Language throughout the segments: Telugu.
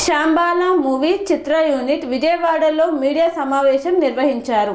శాంబాల మూవీ చిత్ర యూనిట్ విజయవాడలో మీడియా సమావేశం నిర్వహించారు.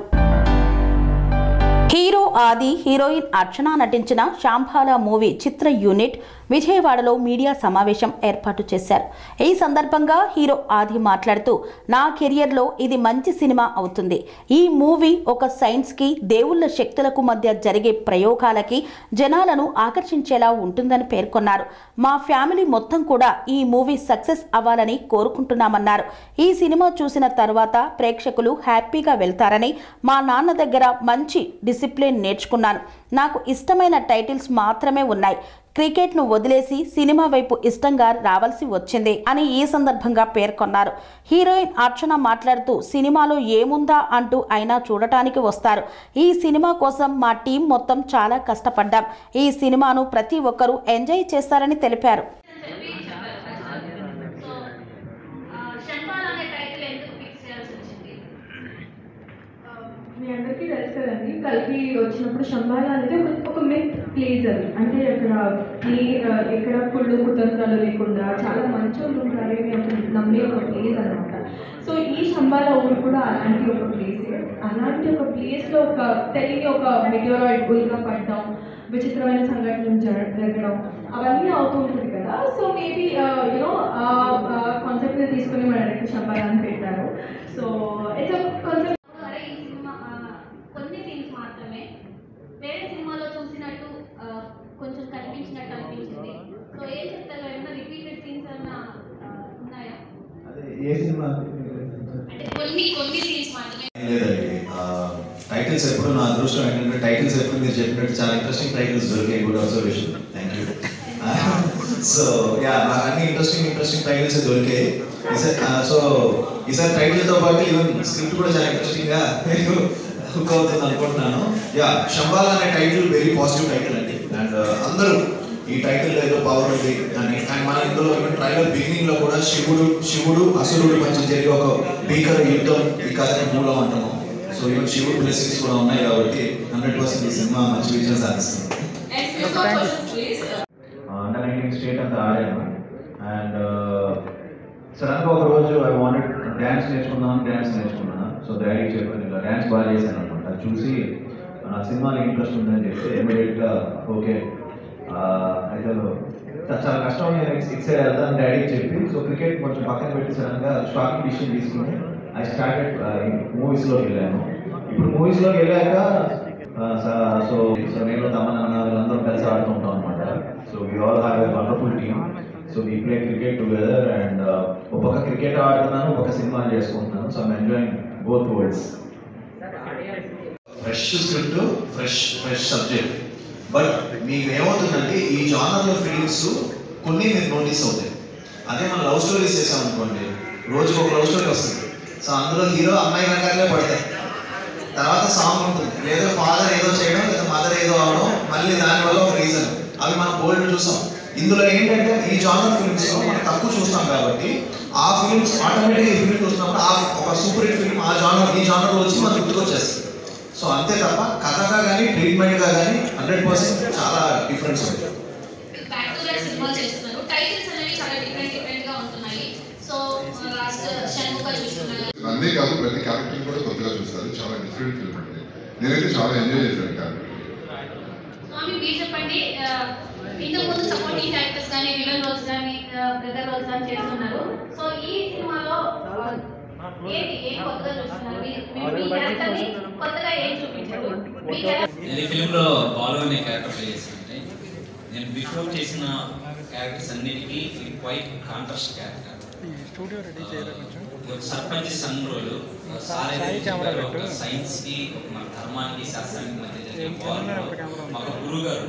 హీరో ఆది, హీరోయిన్ అర్చన నటించిన శాంబాల మూవీ చిత్ర యూనిట్ విజయవాడలో మీడియా సమావేశం ఏర్పాటు చేశారు. ఈ సందర్భంగా హీరో ఆది మాట్లాడుతూ, నా కెరియర్లో ఇది మంచి సినిమా అవుతుంది. ఈ మూవీ ఒక సైన్స్కి, దేవుళ్ళ శక్తులకు మధ్య జరిగే ప్రయోగాలకి జనాలను ఆకర్షించేలా ఉంటుందని పేర్కొన్నారు. మా ఫ్యామిలీ మొత్తం కూడా ఈ మూవీ సక్సెస్ అవ్వాలని కోరుకుంటున్నామన్నారు. ఈ సినిమా చూసిన తర్వాత ప్రేక్షకులు హ్యాపీగా వెళ్తారని, మా నాన్న దగ్గర మంచి డిసిప్లిన్ నేర్చుకున్నాను. నాకు ఇష్టమైన టైటిల్స్ మాత్రమే ఉన్నాయి. క్రికెట్ను వదిలేసి సినిమా వైపు ఇష్టంగా రావాల్సి వచ్చింది అని ఈ సందర్భంగా పేర్కొన్నారు. హీరోయిన్ అర్చన మాట్లాడుతూ, సినిమాలో ఏముందా అంటూ అయినా చూడటానికి వస్తారు. ఈ సినిమా కోసం మా టీం మొత్తం చాలా కష్టపడ్డాం. ఈ సినిమాను ప్రతి ఒక్కరూ ఎంజాయ్ చేస్తారని తెలిపారు. మీ అందరికీ తెలుసు కదండి, కలిపి వచ్చినప్పుడు శంబాల అనేది ఒక మిత్ ప్లేస్. అది అంటే ఎక్కడ కుళ్ళు కుతంత్రాలు లేకుండా చాలా మంచోళ్ళు ఉంటారని ఒక నమ్మే ఒక ప్లేస్ అనమాట. సో ఈ శంబాల ఊరు కూడా అలాంటి ఒక ప్లేసే. అలాంటి ఒక ప్లేస్లో ఒక తెలియని ఒక మెటీరియాయిడ్ బుల్గా పడడం, విచిత్రమైన సంఘటనలు జరగడం అవన్నీ అవుతూ ఉంటుంది కదా. సో మేబీ యూనో కాన్సెప్ట్ని తీసుకుని మన డైరెక్టర్ శంబాల అని పెట్టారు. So it's a concept. వేరే సినిమాలో చూసినట్టు కొంచెం కనిపించినట్టు అనిపించింది. సో ఏం చెప్తారు, ఏమైనా రిపీటెడ్ సీన్స్ ఏమైనా ఉన్నాయా? అదే ఏ సినిమా అంటే కొన్ని సీన్స్ మాత్రమే లేదండి. టైటిల్స్ ఎప్పుడు నా అదృష్టం ఏంటంటే, టైటిల్స్ ఎప్పుడు మీరు చెప్పినట్టు చాలా ఇంట్రెస్టింగ్ టైటిల్స్ దొరికాయి. Good observation, thank you. So yeah, నాకు అన్ని ఇంట్రెస్టింగ్ టైటిల్స్ దొరికాయి. సో ఈసారి టైటిల్తో పాటు ఈవెన్ స్క్రిప్ట్ కూడా చాలా ఇంట్రెస్టింగ్గా హుక్ అవుతుంది అనుకుంటున్నాను. యా, శంబాల అనే టైటిల్ వెరీ పాజిటివ్ టైటిల్ అండి. అండ్ అందరూ ఈ టైటిల్ ఏదో పవర్ ఉంది అని, అండ్ మన ఇందులో ట్రైలర్ బిగినింగ్ లో కూడా శివుడు అసురుడు మధ్య జరిగే ఒక భీకర యుద్ధం ఈ కథని మూలం అంటాము. సో ఈవెన్ శివుడు బ్లెస్సింగ్స్ కూడా ఉన్నాయి కాబట్టి 100% ఈ సినిమా మంచి విజయం సాధిస్తుంది. అంటే నేను స్టేట్ అంతా ఆడాను. అండ్ సడన్గా ఒక రోజు ఐ వాంటెడ్ డ్యాన్స్ నేర్చుకున్నాను. సో డాడీ చెప్పాను, ఇలా డ్యాన్స్ బాగా చేశాను అనమాట. చూసి నా సినిమాలో ఇంట్రెస్ట్ ఉందని చెప్తే ఇమీడియట్గా ఓకే, అయితే చాలా కష్టం, నేను ఇటు సైడ్ వెళ్తాను డాడీకి చెప్పి, సో క్రికెట్ కొంచెం పక్కన పెట్టి సడన్గా షాకింగ్ డిసిషన్ తీసుకుని ఐ స్టార్టెడ్ మూవీస్లోకి వెళ్ళాను. ఇప్పుడు మూవీస్లోకి వెళ్ళాక సో నేను తమన్నా వీళ్ళందరం కలిసి ఆడుతూ ఉంటాం అనమాట. So we all have a wonderful team. So we play cricket together. And ఒక క్రికెట్ ఆడుతున్నాను, ఒక సినిమా చేసుకుంటున్నాను. So I'm enjoying both worlds. Fresh script, fresh subject. But మీకు ఏమవుతుందంటే, ఈ జానర్లో ఫిలిమ్స్ కొన్ని మీరు నోటీస్ అవుతాయి. అదే మనం లవ్ స్టోరీస్ చేసామనుకోండి, రోజుకు ఒక లవ్ స్టోరీ వస్తుంది. సో అందులో హీరో అమ్మాయి వెనకాలే పడతాయి. తర్వాత సాంగ్ ఉంటుంది, లేదా ఫాదర్ ఏదో చేయడం, లేదా మదర్ ఏదో అవడం, మళ్ళీ దానివల్ల ఒక రీజన్. అవి మనం గోల్డ్ చూసాం. ఇందులో ఏంటంటే, ఈ జానర్ ఫిల్మ్స్ మనం తక్కువ చూస్తాం కాబట్టి ఆ ఫిల్మ్స్ ఆటోమేటిక్గా ఈ ఫిల్మ్ చూసినప్పుడు ఆ ఒక సూపర్ హిట్ ఫిల్మ్ ఈ జానర్లో వచ్చి మనకు గుర్తుకొచ్చేస్తుంది. సో అంతే తప్ప కథగా కానీ ట్రీట్మెంట్గా కానీ 100% చాలా డిఫరెన్స్ ఉంది. అన్నీ కాదు, ప్రతి క్యారెక్టర్ కూడా కొత్తగా చూస్తారు. చాలా డిఫరెంట్ ఫిల్మ్ అండి. నేనైతే చాలా ఎంజాయ్ చేశాను క్యారెక్టర్. చెప్పండి, ఇంతకుముందు సపోర్టింగ్ క్యారెక్టర్స్ కానీ, విలన్ రోల్స్ కానీ, బ్రదర్ రోల్స్ కానీ చేస్తున్నారు. సో ఈ సినిమాలో ఏం కొత్తగా చూస్తున్నారు? కొత్తగా ఏం చూపించారు? నేను ఈ ఫిల్మ్లో బాలు అనే క్యారెక్టర్ ప్లే చేస్తుంటే, నేను బిఫోర్ చేసిన క్యారెక్టర్స్ అన్నిటికీ ఇది quite contrast character. Sarpanch son role సైన్స్ కి, మన ధర్మానికి, శాస్త్రానికి మధ్య జరిగే ఒక గురుగారు,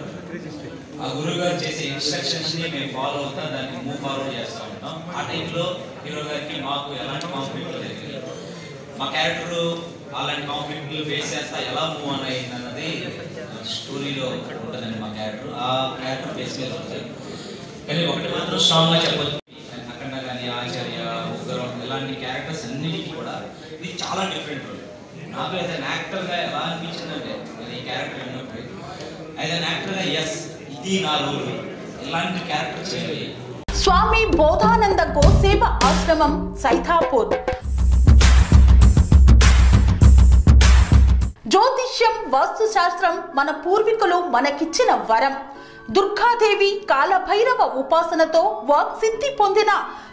ఆ గురుగారు చేసే ఇన్స్ట్రక్షన్స్ ని మేము ఫాలో అవుతాం, దాన్ని మూవ్ ఫార్వర్డ్ చేస్తూ ఉంటాం. ఆ టైంలో హీరో గారికి మాకు ఎలాంటి కాన్ఫ్లిక్ట్లు జరిగింది, మా క్యారెక్టర్ అలాంటి కాన్ఫ్లిక్ట్లు ఫేస్ చేస్తా ఎలా మూవ్ ఆన్ అయ్యింది అన్నది స్టోరీలో ఉంటుందండి. మా క్యారెక్టర్ ఆ క్యారెక్టర్ ఫేస్ మీద ఉంటుంది. కానీ ఒకటి మాత్రం స్ట్రాంగ్గా చెప్పొచ్చు, అఖండ కానీ, ఆచార్య, ఉగ్రం ఇలాంటి క్యారెక్టర్స్ అన్నిటికీ కూడా ఇది చాలా డిఫరెంట్ రోల్. నాకు యాజ్ అన్ యాక్టర్గా ఎలా అనిపించిందంటే, ఈ క్యారెక్టర్ విన్నప్పుడు యాజ్ అన్ యాక్టర్గా ఎస్ ఇది నా రోల్, ఇలాంటి క్యారెక్టర్ చేయాలి. స్వామి బోధానంద గోసేవ ఆశ్రమం సైథాపూర్. జ్యోతిష్యం, వాస్తుశాస్త్రం మన పూర్వీకులు మనకిచ్చిన వరం. దుర్గాదేవి, కాలభైరవ ఉపాసనతో వాక్సిద్ధి పొందిన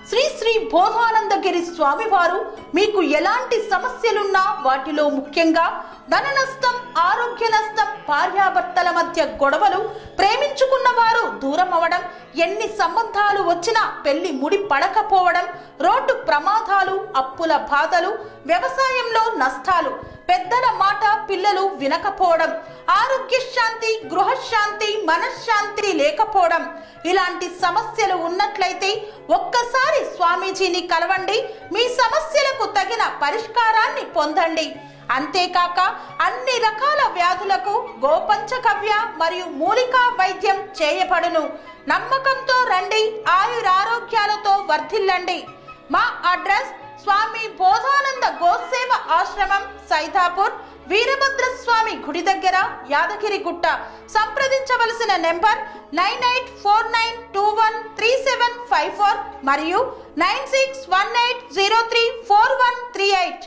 శ్రీ శ్రీ బోధానందగిరి స్వామివారు మీకు ఎలాంటి సమస్యలున్నా, వాటిలో ముఖ్యంగా ధన నష్టం, ఆరోగ్య నష్టం, భార్యాభర్తల మధ్య గొడవలు, ప్రేమించుకున్న వారు దూరం అవడం, ఎన్ని సంబంధాలు వచ్చినా పెళ్లి ముడి పడకపోవడం, రోడ్డు ప్రమాదాలు, అప్పుల బాధలు, వ్యవసాయంలో నష్టాలు, పెద్దల మాట పిల్లలు వినకపోవడం, ఆరోగ్య శాంతి, గృహశాంతి, మనశ్శాంతి లేకపోవడం, ఇలాంటి సమస్యలు ఉన్నట్లయితే ఒక్కసారి స్వామీజీని కలవండి. మీ సమస్యలకు తగిన పరిష్కారాన్ని పొందండి. అంతేకాక అన్ని రకాల వ్యాధులకు గోపంచకవ్య మరియు మూలికా వైద్యం చేయబడును. నమ్మకంతో రండి, ఆయురారోగ్యాలతో వర్ధిల్లండి. మా అడ్రస్ స్వామి బోధానంద గోసేవ ఆశ్రమం సైథాపూర్, వీరభద్రస్వామి గుడి దగ్గర, యాదగిరిగుట్ట. సంప్రదించవలసిన నెంబర్ 9849213754 మరియు 9618034138.